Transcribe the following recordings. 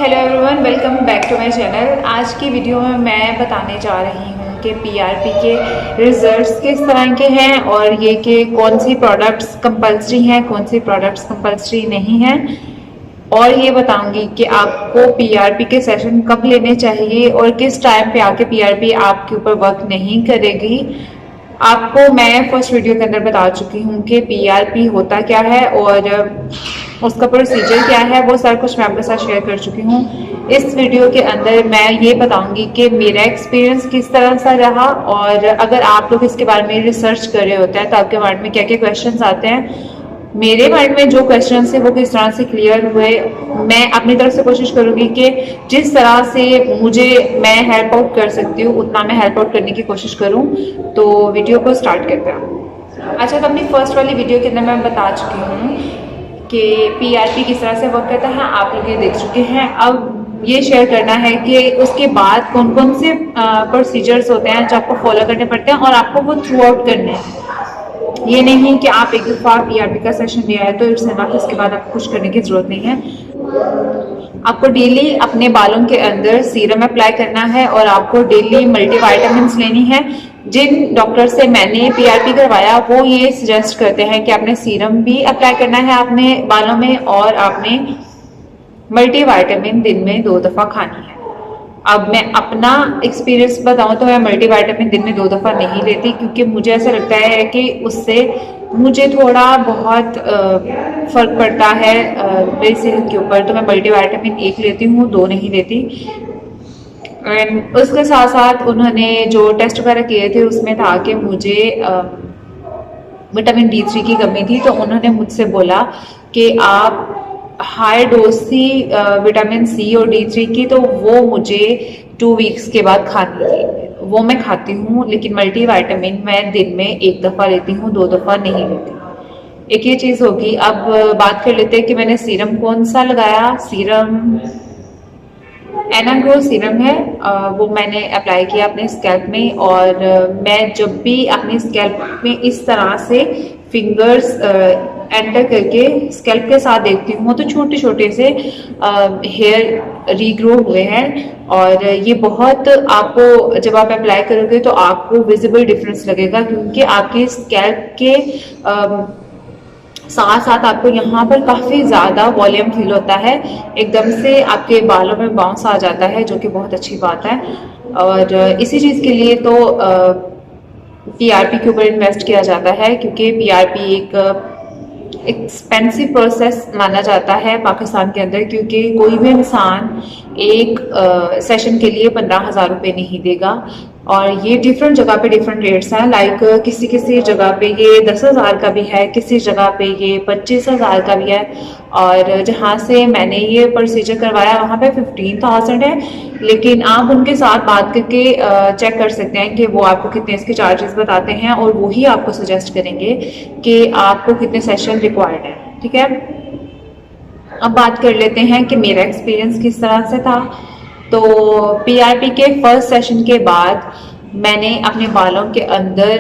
Hello everyone, welcome back to my channel. आज की video में मैं बताने जा रही हूँ कि पीआरपी के रिजल्ट्स किस तरह के हैं और ये कि कौन सी प्रोडक्ट्स कंपलसरी हैं, कौन सी प्रोडक्ट्स कंपलसरी नहीं हैं, और ये बताऊंगी कि आपको पीआरपी के सेशन कब लेने चाहिए और किस टाइम पे आके पीआरपी आपके ऊपर वर्क नहीं करेगी। आपको मैं फर्स्ट वीडियो के अंदर बता चुकी हूँ कि पीआरपी होता क्या है और उसका प्रोसीजर क्या है, वो सारा कुछ मैं आपके साथ शेयर कर चुकी हूँ। इस वीडियो के अंदर मैं ये बताऊंगी कि मेरा एक्सपीरियंस किस तरह सा रहा, और अगर आप लोग इसके बारे में रिसर्च कर रहे होते हैं तो आपके माइंड में क्या क्या क्वेश्चंस आते हैं, मेरे माइंड में जो क्वेश्चन है वो किस तरह से क्लियर हुए। मैं अपनी तरफ से कोशिश करूंगी कि जिस तरह से मैं हेल्प आउट कर सकती हूँ उतना मैं हेल्प आउट करने की कोशिश करूँ। तो वीडियो को स्टार्ट करते हैं। अच्छा, तो अपनी फर्स्ट वाली वीडियो के अंदर मैं बता चुकी हूँ कि पीआरपी किस तरह से वर्क करता है, आप लोग ये देख चुके हैं। अब ये शेयर करना है कि उसके बाद कौन कौन से प्रोसीजर्स होते हैं जो आपको फॉलो करने पड़ते हैं और आपको वो थ्रू आउट करने हैं। ये नहीं कि आप एक दफा पीआरपी का सेशन दिया है तो इट्स इनफ, इसके बाद आपको कुछ करने की जरूरत नहीं है। आपको डेली अपने बालों के अंदर सीरम अप्लाई करना है और आपको डेली मल्टीविटामिन्स लेनी है। जिन डॉक्टर से मैंने पीआरपी करवाया वो ये सजेस्ट करते हैं कि आपने सीरम भी अप्लाई करना है अपने बालों में और आपने मल्टीविटामिन दिन में 2 दफा खानी है। अब मैं अपना एक्सपीरियंस बताऊं तो मैं मल्टीविटामिन दिन में 2 दफा नहीं लेती, क्योंकि मुझे ऐसा लगता है कि उससे मुझे थोड़ा बहुत फर्क पड़ता है मेरी सेहत के ऊपर। तो मैं मल्टीविटामिन 1 लेती हूँ, 2 नहीं लेती। एंड उसके साथ साथ उन्होंने जो टेस्ट वगैरह किए थे उसमें था कि मुझे विटामिन D3 की कमी थी, तो उन्होंने मुझसे बोला कि आप हाई डोज थी विटामिन C और D3 की, तो वो मुझे 2 वीक्स के बाद खानी थी। वो मैं खाती हूँ, लेकिन मल्टीविटामिन मैं दिन में 1 दफ़ा लेती हूँ, 2 दफ़ा नहीं लेती। एक ये चीज़ होगी। अब बात कर लेते हैं कि मैंने सीरम कौन सा लगाया। सीरम एनाग्रो सीरम है, वो मैंने अप्लाई किया अपने स्कैल्प में। और मैं जब भी अपने स्कैल्प में इस तरह से फिंगर्स एंटर करके स्कैल्प के साथ देखती हूँ तो छोटे छोटे से हेयर रीग्रो हुए हैं। और ये बहुत आपको जब आप अप्लाई करोगे तो आपको विजिबल डिफरेंस लगेगा, क्योंकि आपके स्कैल्प के साथ साथ आपको यहाँ पर काफ़ी ज़्यादा वॉल्यूम फील होता है। एकदम से आपके बालों में बाउंस आ जाता है, जो कि बहुत अच्छी बात है। और इसी चीज़ के लिए तो पीआरपी के ऊपर इन्वेस्ट किया जाता है, क्योंकि पीआरपी एक एक्सपेंसिव प्रोसेस माना जाता है पाकिस्तान के अंदर, क्योंकि कोई भी इंसान एक सेशन के लिए 15,000 रुपये नहीं देगा। और ये डिफरेंट जगह पे डिफरेंट रेट्स हैं। लाइक किसी किसी जगह पे ये 10,000 का भी है, किसी जगह पे ये 25,000 का भी है। और जहाँ से मैंने ये प्रोसीजर करवाया वहाँ पे 15,000 है। लेकिन आप उनके साथ बात करके चेक कर सकते हैं कि वो आपको कितने इसके चार्जेस बताते हैं, और वो ही आपको सजेस्ट करेंगे कि आपको कितने सेशन रिक्वायर्ड है। ठीक है, अब बात कर लेते हैं कि मेरा एक्सपीरियंस किस तरह से था। तो पीआरपी के फर्स्ट सेशन के बाद मैंने अपने बालों के अंदर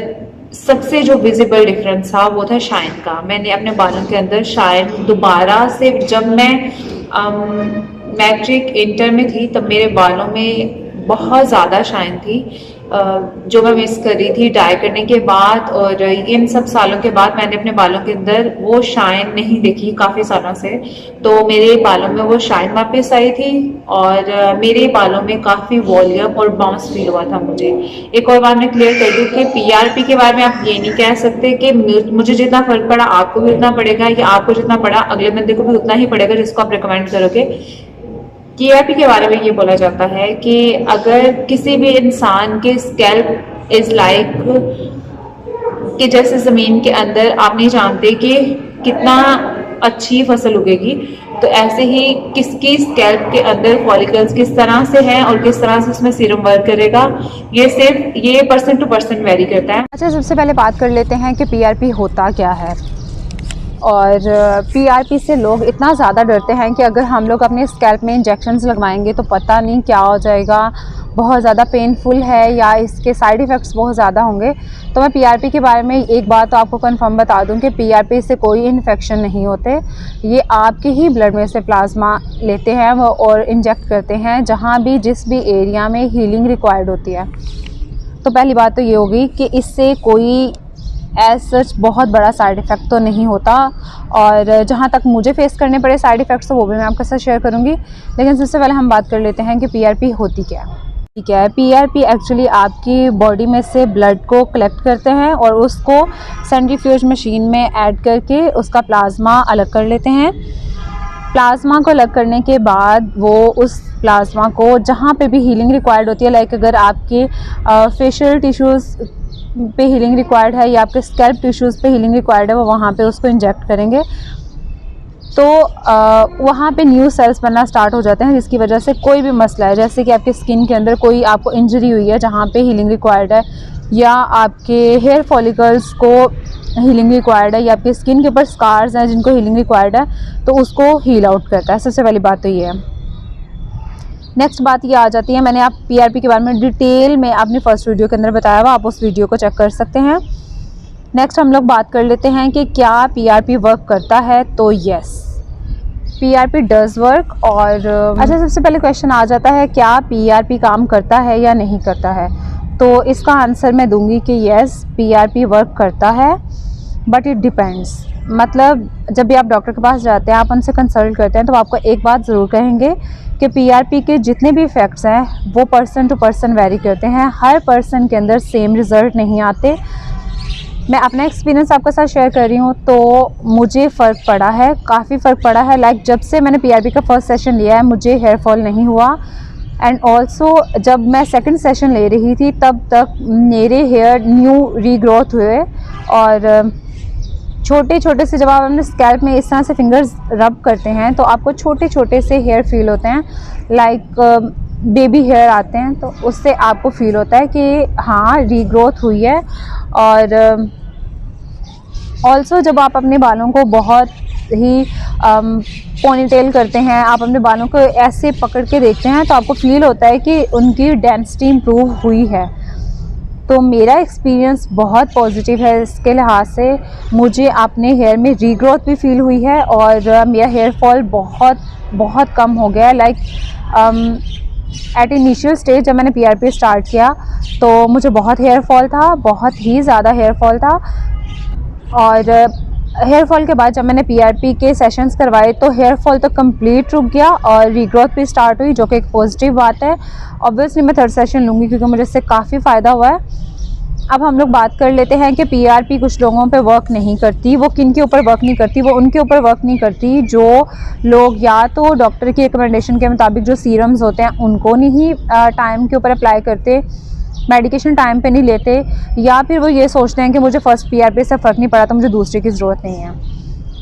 सबसे जो विजिबल डिफरेंस था वो था शाइन का। मैंने अपने बालों के अंदर शाइन दोबारा से, जब मैं मैट्रिक इंटर में थी तब मेरे बालों में बहुत ज़्यादा शाइन थी, जो मैं मिस कर रही थी डाई करने के बाद। और इन सब सालों के बाद मैंने अपने बालों के अंदर वो शाइन नहीं देखी काफ़ी सालों से। तो मेरे बालों में वो शाइन वापस आई थी और मेरे बालों में काफ़ी वॉल्यूम और बाउंस फील हुआ था मुझे। एक और बात मैं क्लियर कर दूँ कि पीआरपी के बारे में आप ये नहीं कह सकते कि मुझे जितना फर्क पड़ा आपको भी उतना पड़ेगा, या आपको जितना पड़ा अगले बंदे को भी उतना ही पड़ेगा जिसको आप रिकमेंड करोगे। पीआरपी के बारे में ये बोला जाता है कि अगर किसी भी इंसान के स्कैल्प इज लाइक कि जैसे ज़मीन के अंदर आप नहीं जानते कि कितना अच्छी फसल उगेगी, तो ऐसे ही किसकी स्कैल्प के अंदर फॉलिकल्स किस तरह से हैं और किस तरह से उसमें सीरम वर्क करेगा, ये सिर्फ ये पर्सन टू पर्सन वेरी करता है। अच्छा, सबसे पहले बात कर लेते हैं कि पीआरपी होता क्या है। और पीआरपी से लोग इतना ज़्यादा डरते हैं कि अगर हम लोग अपने स्कैल्प में इंजेक्शंस लगवाएंगे तो पता नहीं क्या हो जाएगा, बहुत ज़्यादा पेनफुल है या इसके साइड इफ़ेक्ट्स बहुत ज़्यादा होंगे। तो मैं पीआरपी के बारे में एक बात तो आपको कंफर्म बता दूं कि पीआरपी से कोई इन्फेक्शन नहीं होते। ये आपके ही ब्लड में से प्लाज्मा लेते हैं और इंजेक्ट करते हैं जहाँ भी जिस भी एरिया में हीलिंग रिक्वायर्ड होती है। तो पहली बात तो ये होगी कि इससे कोई एज सच बहुत बड़ा साइड इफ़ेक्ट तो नहीं होता, और जहाँ तक मुझे फेस करने पड़े साइड इफ़ेक्ट्स तो वो भी मैं आपके साथ शेयर करूँगी। लेकिन सबसे पहले हम बात कर लेते हैं कि पीआरपी होती क्या है। ठीक है, पीआरपी एक्चुअली आपकी बॉडी में से ब्लड को कलेक्ट करते हैं और उसको सेंट्रीफ्यूज मशीन में ऐड करके उसका प्लाज्मा अलग कर लेते हैं। प्लाज्मा को अलग करने के बाद वो उस प्लाज्मा को जहाँ पे भी हीलिंग रिक्वायर्ड होती है, लाइक अगर आपके फेशियल टिश्यूज़ पे हीलिंग रिक्वायर्ड है या आपके स्कैल्प टिश्यूज़ पे हीलिंग रिक्वायर्ड है, वो वहाँ पे उसको इंजेक्ट करेंगे। तो वहाँ पे न्यू सेल्स बनना स्टार्ट हो जाते हैं, जिसकी वजह से कोई भी मसला है, जैसे कि आपकी स्किन के अंदर कोई आपको इंजरी हुई है जहाँ पे हीलिंग रिक्वायर्ड है, या आपके हेयर फॉलिकल्स को हीलिंग रिक्वायर्ड है, या आपकी स्किन के ऊपर स्कार्स हैं जिनको हीलिंग रिक्वायर्ड है, तो उसको हील आउट करता है। सबसे पहली बात तो ये है। नेक्स्ट बात ये आ जाती है, मैंने आप पीआरपी के बारे में डिटेल में अपनी फर्स्ट वीडियो के अंदर बताया हुआ, आप उस वीडियो को चेक कर सकते हैं। नेक्स्ट हम लोग बात कर लेते हैं कि क्या पीआरपी वर्क करता है। तो यस, पीआरपी डज वर्क। और अच्छा, सबसे पहले क्वेश्चन आ जाता है क्या पीआरपी काम करता है या नहीं करता है। तो इसका आंसर मैं दूंगी कि यस, पीआरपी वर्क करता है, बट इट डिपेंड्स। मतलब जब भी आप डॉक्टर के पास जाते हैं, आप उनसे कंसल्ट करते हैं, तो आपको एक बात ज़रूर कहेंगे कि पीआरपी के जितने भी इफ़ेक्ट्स हैं वो पर्सन टू पर्सन वेरी करते हैं। हर पर्सन के अंदर सेम रिज़ल्ट नहीं आते। मैं अपना एक्सपीरियंस आपके साथ शेयर कर रही हूँ, तो मुझे फ़र्क पड़ा है, काफ़ी फ़र्क पड़ा है। लाइक जब से मैंने पीआरपी का फर्स्ट सेशन लिया है मुझे हेयर फॉल नहीं हुआ, एंड ऑल्सो जब मैं सेकंड सेशन ले रही थी तब तक मेरे हेयर न्यू रीग्रोथ हुए। और छोटे छोटे से जब आप अपने स्कैल्प में इस तरह से फिंगर्स रब करते हैं तो आपको छोटे छोटे से हेयर फील होते हैं, लाइक बेबी हेयर आते हैं, तो उससे आपको फील होता है कि हाँ रीग्रोथ हुई है। और ऑल्सो जब आप अपने बालों को बहुत ही पोनीटेल करते हैं, आप अपने बालों को ऐसे पकड़ के देखते हैं, तो आपको फील होता है कि उनकी डेंसिटी इम्प्रूव हुई है। तो मेरा एक्सपीरियंस बहुत पॉजिटिव है इसके लिहाज से। मुझे अपने हेयर में रीग्रोथ भी फील हुई है और मेरा हेयर फॉल बहुत कम हो गया है। लाइक एट इनिशियल स्टेज जब मैंने पीआरपी स्टार्ट किया तो मुझे बहुत हेयर फॉल था, बहुत ही ज़्यादा हेयर फॉल था। और हेयर फॉल के बाद जब मैंने पीआरपी के सेशंस करवाए तो हेयर फॉल तो कंप्लीट रुक गया और रीग्रोथ भी स्टार्ट हुई, जो कि एक पॉजिटिव बात है। ऑब्वियसली मैं थर्ड सेशन लूँगी क्योंकि मुझे इससे काफ़ी फ़ायदा हुआ है। अब हम लोग बात कर लेते हैं कि पीआरपी कुछ लोगों पे वर्क नहीं करती। वो किन के ऊपर वर्क नहीं करती? वो उनके ऊपर वर्क नहीं करती जो लोग या तो डॉक्टर की रिकमेंडेशन के मुताबिक जो सीरम्स होते हैं उनको नहीं टाइम के ऊपर अप्लाई करते, मेडिकेशन टाइम पे नहीं लेते, या फिर वो ये सोचते हैं कि मुझे फर्स्ट पीआरपी से फ़र्क नहीं पड़ा तो मुझे दूसरे की ज़रूरत नहीं है।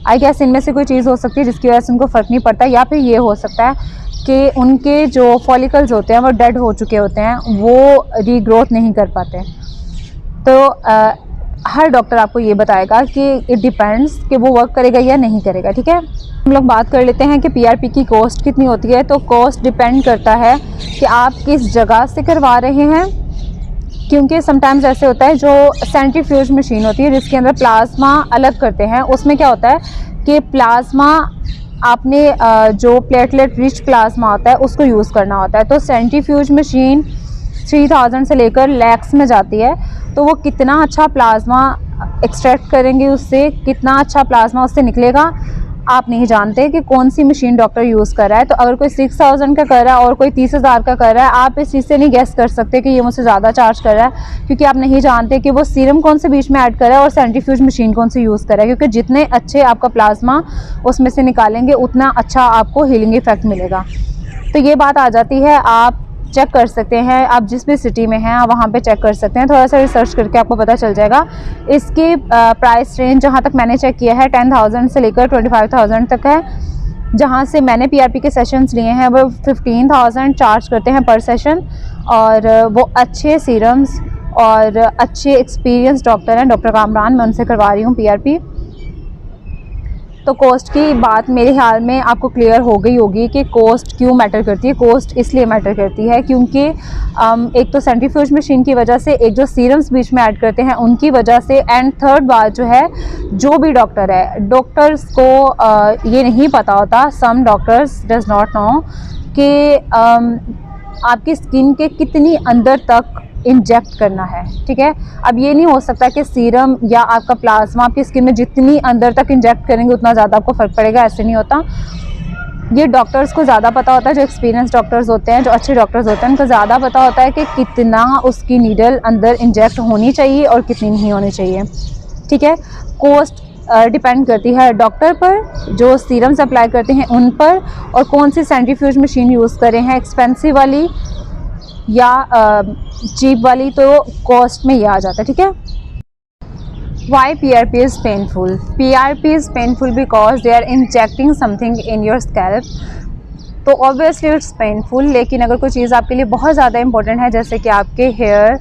आई गेस इनमें से कोई चीज़ हो सकती है जिसकी वजह से उनको फ़र्क नहीं पड़ता, या फिर ये हो सकता है कि उनके जो फॉलिकल्स होते हैं वो डेड हो चुके होते हैं, वो रीग्रोथ नहीं कर पाते। तो हर डॉक्टर आपको ये बताएगा कि इट डिपेंड्स कि वो वर्क करेगा या नहीं करेगा। ठीक है, हम लोग बात कर लेते हैं कि पीआरपी की कॉस्ट कितनी होती है। तो कॉस्ट डिपेंड करता है कि आप किस जगह से करवा रहे हैं, क्योंकि समटाइम्स ऐसे होता है जो सेंट्रीफ्यूज मशीन होती है जिसके अंदर प्लाज्मा अलग करते हैं, उसमें क्या होता है कि प्लाज्मा आपने जो प्लेटलेट रिच प्लाज्मा होता है उसको यूज़ करना होता है। तो सेंट्रीफ्यूज मशीन 3000 से लेकर लैक्स में जाती है। तो वो कितना अच्छा प्लाज्मा एक्सट्रैक्ट करेंगे, उससे कितना अच्छा प्लाज्मा उससे निकलेगा आप नहीं जानते कि कौन सी मशीन डॉक्टर यूज़ कर रहा है। तो अगर कोई 6000 का कर रहा है और कोई 30,000 का कर रहा है, आप इस चीज़ से नहीं गेस कर सकते कि ये मुझसे ज़्यादा चार्ज कर रहा है, क्योंकि आप नहीं जानते कि वो सीरम कौन से बीच में ऐड कर रहा है और सेंट्रीफ्यूज मशीन कौन सी यूज़ कर रहा है। क्योंकि जितने अच्छे आपका प्लाज्मा उसमें से निकालेंगे उतना अच्छा आपको हीलिंग इफेक्ट मिलेगा। तो ये बात आ जाती है, आप चेक कर सकते हैं, आप जिस भी सिटी में हैं आप वहाँ पे चेक कर सकते हैं, थोड़ा सा रिसर्च करके आपको पता चल जाएगा। इसकी प्राइस रेंज जहाँ तक मैंने चेक किया है 10,000 से लेकर 25,000 तक है। जहाँ से मैंने पीआरपी के सेशंस लिए हैं वो 15,000 चार्ज करते हैं पर सेशन, और वो अच्छे सीरम्स और अच्छे एक्सपीरियंस डॉक्टर हैं, डॉक्टर कामरान, मैं उनसे करवा रही हूँ पीआरपी। तो कॉस्ट की बात मेरे ख्याल में आपको क्लियर हो गई होगी कि कॉस्ट क्यों मैटर करती है। कॉस्ट इसलिए मैटर करती है क्योंकि एक तो सेंट्रीफ्यूज मशीन की वजह से, एक जो सीरम्स बीच में ऐड करते हैं उनकी वजह से, एंड थर्ड बात जो है, जो भी डॉक्टर है, डॉक्टर्स को ये नहीं पता होता, some doctors does not know कि आपकी स्किन के कितनी अंदर तक इंजेक्ट करना है। ठीक है, अब ये नहीं हो सकता कि सीरम या आपका प्लाज्मा आपकी स्किन में जितनी अंदर तक इंजेक्ट करेंगे उतना ज़्यादा आपको फ़र्क पड़ेगा, ऐसे नहीं होता। ये डॉक्टर्स को ज़्यादा पता होता है, जो एक्सपीरियंस डॉक्टर्स होते हैं, जो अच्छे डॉक्टर्स होते हैं, उनको ज़्यादा पता होता है कि कितना उसकी नीडल अंदर इंजेक्ट होनी चाहिए और कितनी नहीं होनी चाहिए। ठीक है, कॉस्ट डिपेंड करती है डॉक्टर पर, जो सीरम्स अप्लाई करते हैं उन पर, और कौन सी सेंट्रीफ्यूज मशीन यूज़ करें हैं, एक्सपेंसिव वाली या चीप वाली, तो कॉस्ट में ये आ जाता है। ठीक है, why PRP is painful? PRP is painful because they are injecting something in your scalp, तो ऑब्वियसली इट्स पेनफुल। लेकिन अगर कोई चीज़ आपके लिए बहुत ज़्यादा इंपॉर्टेंट है, जैसे कि आपके हेयर,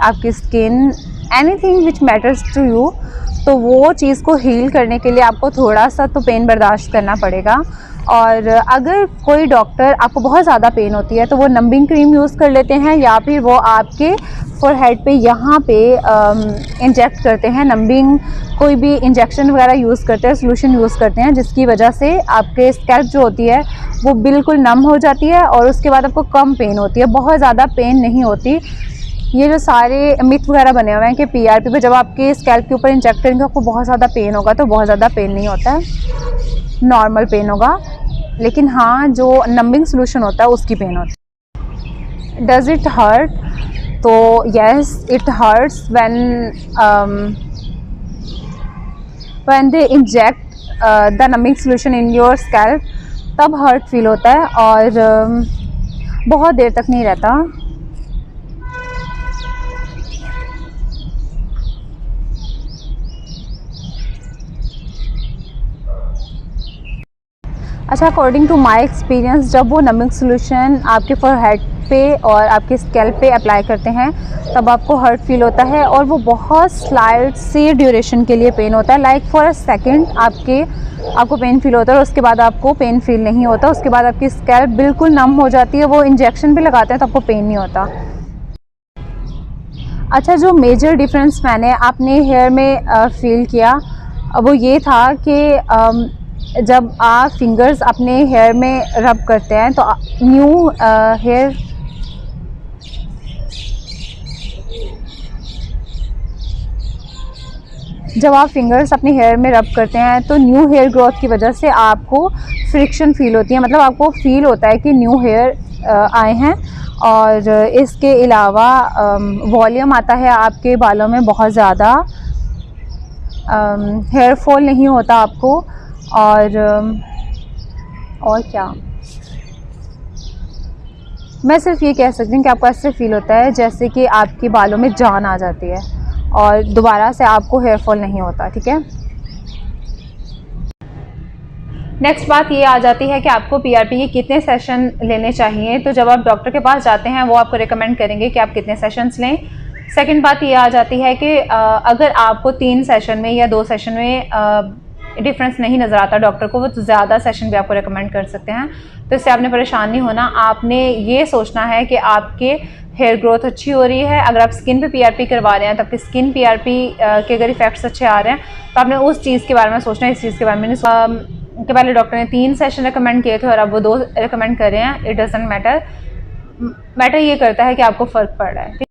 आपकी skin, anything which matters to you, तो वो चीज़ को हील करने के लिए आपको थोड़ा सा तो पेन बर्दाश्त करना पड़ेगा। और अगर कोई डॉक्टर, आपको बहुत ज़्यादा पेन होती है, तो वो नंबिंग क्रीम यूज़ कर लेते हैं, या फिर वो आपके फोरहेड पे यहाँ पे इंजेक्ट करते हैं, नंबिंग कोई भी इंजेक्शन वगैरह यूज़ करते हैं, सोल्यूशन यूज़ करते हैं, जिसकी वजह से आपके स्कैल्प जो होती है वो बिल्कुल नम हो जाती है और उसके बाद आपको कम पेन होती है, बहुत ज़्यादा पेन नहीं होती। ये जो सारे मिथ वगैरह बने हुए हैं कि PRP पे जब आपके स्कैल्प के ऊपर इंजेक्ट करेंगे आपको बहुत ज़्यादा पेन होगा, तो बहुत ज़्यादा पेन नहीं होता है, नॉर्मल पेन होगा। लेकिन हाँ, जो नंबिंग सोल्यूशन होता है उसकी पेन होती है। Does it hurt? तो yes, it hurts when they inject the numbing solution in your scalp, तब हर्ट फील होता है और बहुत देर तक नहीं रहता। अच्छा, अकॉर्डिंग टू माय एक्सपीरियंस, जब वो नंबिंग सोल्यूशन आपके फोरहेड पे और आपके स्कैल्प पे अप्लाई करते हैं तब आपको हर्ट फील होता है, और वो बहुत स्लाइट सी ड्यूरेशन के लिए पेन होता है, लाइक फॉर अ सेकेंड आपको पेन फील होता है और उसके बाद आपको पेन फील नहीं होता। उसके बाद आपकी स्कैल्प बिल्कुल नम हो जाती है, वो इंजेक्शन भी लगाते हैं तो आपको पेन नहीं होता। अच्छा, जो मेजर डिफरेंस मैंने अपने हेयर में फील किया वो ये था कि जब आप फिंगर्स अपने हेयर में रब करते हैं तो न्यू हेयर जब आप फिंगर्स अपने हेयर में रब करते हैं तो न्यू हेयर ग्रोथ की वजह से आपको फ्रिक्शन फील होती है, मतलब आपको फील होता है कि न्यू हेयर आए हैं। और इसके अलावा वॉल्यूम आता है आपके बालों में, बहुत ज़्यादा हेयर फॉल नहीं होता आपको। और क्या, मैं सिर्फ ये कह सकती हूँ कि आपको ऐसे फील होता है जैसे कि आपके बालों में जान आ जाती है और दोबारा से आपको हेयर फॉल नहीं होता। ठीक है, नेक्स्ट बात ये आ जाती है कि आपको PRP के कितने सेशन लेने चाहिए। तो जब आप डॉक्टर के पास जाते हैं वो आपको रिकमेंड करेंगे कि आप कितने सेशंस लें। सेकंड बात ये आ जाती है कि अगर आपको 3 सेशन में या 2 सेशन में डिफरेंस नहीं नज़र आता डॉक्टर को, वो तो ज़्यादा सेशन भी आपको रिकमेंड कर सकते हैं। तो इससे आपने परेशान नहीं होना, आपने ये सोचना है कि आपके हेयर ग्रोथ अच्छी हो रही है। अगर आप स्किन पे PRP करवा रहे हैं तो आपकी स्किन PRP के अगर इफेक्ट्स अच्छे आ रहे हैं तो आपने उस चीज़ के बारे में सोचना है, इस चीज़ के बारे में नहीं कि पहले डॉक्टर ने 3 सेशन रिकमेंड किए थे और अब वो 2 रिकमेंड कर रहे हैं। इट डजंट मैटर, मैटर ये करता है कि आपको फ़र्क पड़ रहा है।